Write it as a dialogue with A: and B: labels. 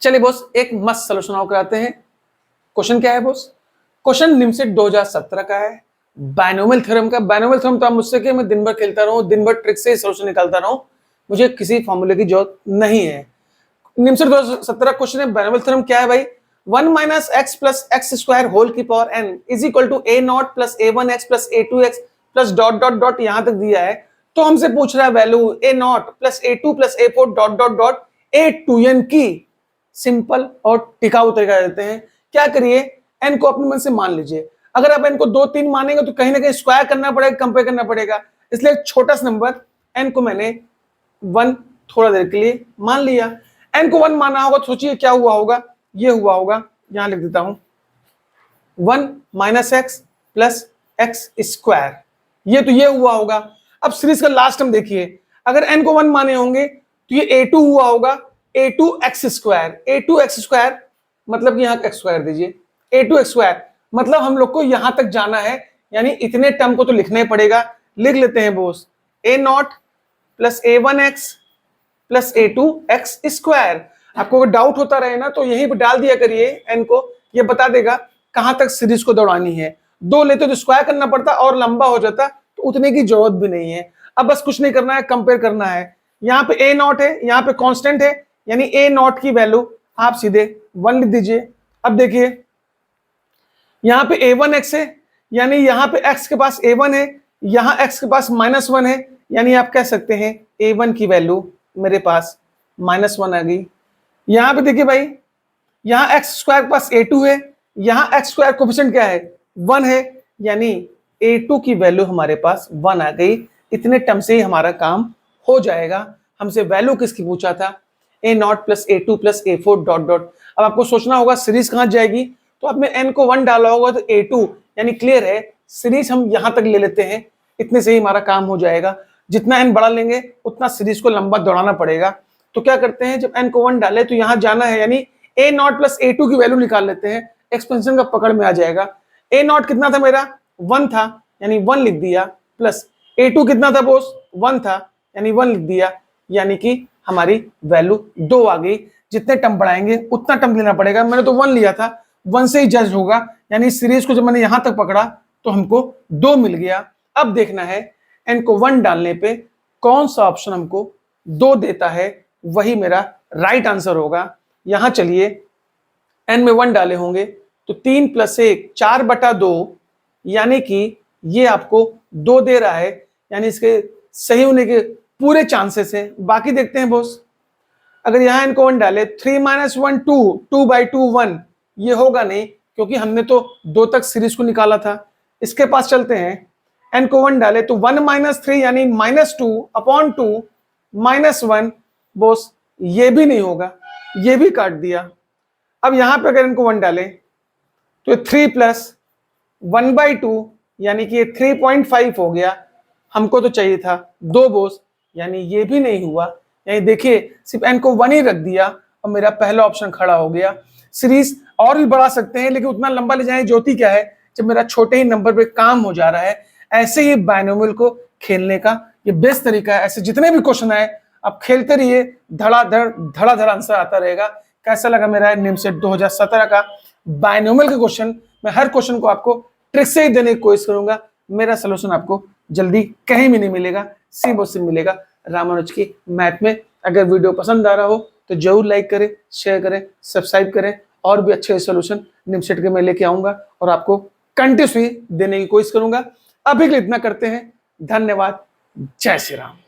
A: चलिए बॉस, एक मस्त सोल्यूशन और कराते हैं। क्वेश्चन क्या है बॉस? क्वेश्चन निमसेट 2017 का है, बायनोमियल थ्योरम का। बायनोमियल थ्योरम तो आप मुझसे कि मैं दिन भर खेलता रहूं, दिन भर ट्रिक से सोल्यूशन निकालता रहूं, मुझे किसी फॉर्मूले की जरूरत नहीं है। निमसेट 2017 क्वेश्चन है, बायनोमियल थ्योरम क्या है भाई? 1 minus x plus x square whole की power n is equal to a nought plus a one x plus a two x plus dot dot dot यहां तक दिया है। तो हमसे पूछ रहा है value a nought plus a two plus a four dot dot dot a two n की। सिंपल और टिकाऊ तरीका देते हैं। क्या करिए, एन को अपने मन से मान लीजिए। अगर आप एन को 2 3 मानेंगे तो कहीं ना कहीं स्क्वायर करना पड़ेगा, कंपेयर करना पड़ेगा। इसलिए एक छोटा सा नंबर एन को मैंने 1 थोड़ा देर के लिए मान लिया। एन को 1 माना होगा तो सोचिए क्या हुआ होगा। ये हुआ होगा, यहां लिख देता हूं, 1 minus x plus x square. ये तो ये हुआ होगा। अब सीरीज का लास्ट टर्म देखिए, अगर एन को 1 माने होंगे तो ये ए टू हुआ होगा, a two x square. A two x square मतलब कि यहां एक्स स्क्वायर दीजिए, ए टू एक्स स्क्वायर मतलब हम लोग को यहां तक जाना है, यानी इतने टर्म को तो लिखना ही पड़ेगा। लिख लेते हैं boss, a nought plus a one x plus a two x square. आपको अगर डाउट होता रहे ना तो यहीं पर डाल दिया करिए एन को, ये बता देगा कहां तक सीरीज को दौड़ानी है। 2 लेते तो स्क्वायर करना पड़ता और लंबा हो जाता, तो उतने की जरूरत भी नहीं है। अब बस कुछ नहीं करना है, कंपेयर करना है। यहाँ पे ए नॉट है, यहाँ पे कांस्टेंट है, यानी ए नॉट की वैल्यू आप सीधे 1 लिख दीजिए। अब देखिए यहाँ पे ए वन एक्स है, यानी यहाँ पे एक्स के पास ए वन है, यहाँ एक्स के पास -1 है, यानी आप कह सकते हैं ए वन की वैल्यू मेरे पास -1 आ गई। यहाँ पे देखिए भाई, यहाँ एक्स स्क्वायर के पास ए टू है, यहाँ एक्स स्क्वायर कोफिशिएंट क्या है 1 है, यानी ए टू की वैल्यू हमारे पास 1 आ गई। इतने टर्म से ही हमारा काम हो जाएगा। हमसे वैल्यू किसकी पूछा था? A nought plus a two plus a four dot dot. अब आपको सोचना होगा सीरीज कहां जाएगी, तो आपने एन को 1 डाला होगा तो ए टू, यानी क्लियर है सीरीज हम यहां तक ले लेते हैं। इतने से ही हमारा काम हो जाएगा। जितना एन बड़ा लेंगे उतना सीरीज को लंबा दौड़ाना पड़ेगा। तो क्या करते हैं, जब एन को 1 डाले तो यहां जाना है, यानी ए नॉट प्लस ए टू की वैल्यू निकाल लेते हैं। एक्सपेंशन का पकड़ में आ जाएगा। ए नॉट कितना था मेरा? 1 था, यानी 1 लिख दिया, प्लस ए टू कितना था बोस? 1 था, यानी 1 लिख दिया, यानी कि हमारी वैल्यू 2 आ गई। जितने टर्म बढ़ाएंगे उतना टर्म लेना पड़ेगा। मैंने तो 1 लिया था, 1 से ही जज होगा, यानी सीरीज को जब मैंने यहां तक पकड़ा तो हमको 2 मिल गया। अब देखना है एन को 1 डालने पे कौन सा ऑप्शन हमको 2 देता है, वही मेरा राइट आंसर होगा। यहां चलिए, एन में 1 डाले होंगे तो 3 + 1 4/2, यानी कि ये आपको 2 दे रहा है, यानी इसके सही होने के पूरे चांसेस है। बाकी देखते हैं बॉस, अगर यहां इनको 1 डाले 3 - 1 2, 2/2 1, ये होगा नहीं क्योंकि हमने तो 2 तक सीरीज को निकाला था। इसके पास चलते हैं, एन को 1 डाले तो 1 - 3 यानी -2/2 -1, बॉस ये भी नहीं होगा, ये भी काट दिया। अब यहां पे अगर इनको 1 डाले तो 3 + 1/2, यानी कि ये 3.5 हो गया। हमको तो चाहिए था 2 बोस, यानी ये भी नहीं हुआ। यानी देखिए सिर्फ एन को 1 ही रख दिया और मेरा पहला ऑप्शन खड़ा हो गया। सीरीज और भी बढ़ा सकते हैं, लेकिन उतना लंबा ले जाए ज्योति क्या है, जब मेरा छोटे ही नंबर पे काम हो जा रहा है। ऐसे ही बायनोमियल को खेलने का ये बेस्ट तरीका है। ऐसे जितने भी क्वेश्चन आए आप खेलते रहिए, धड़ाधड़ आंसर आता रहेगा। कैसा लगा मेरा निमसेट 2017 का बायनोमियल का क्वेश्चन? मैं हर क्वेश्चन को आपको ट्रिक से ही देने की कोशिश करूंगा। मेरा सोल्यूशन आपको जल्दी कहीं भी नहीं मिलेगा, सिर्फ और सिर्फ मिलेगा रामानुज की मैथ में। अगर वीडियो पसंद आ रहा हो तो जरूर लाइक करें, शेयर करें, सब्सक्राइब करें। और भी अच्छे सोल्यूशन निमसेट के मैं लेके आऊंगा और आपको कंटिन्यूसली देने की कोशिश करूंगा। अभी के लिए इतना करते हैं। धन्यवाद। जय श्री राम।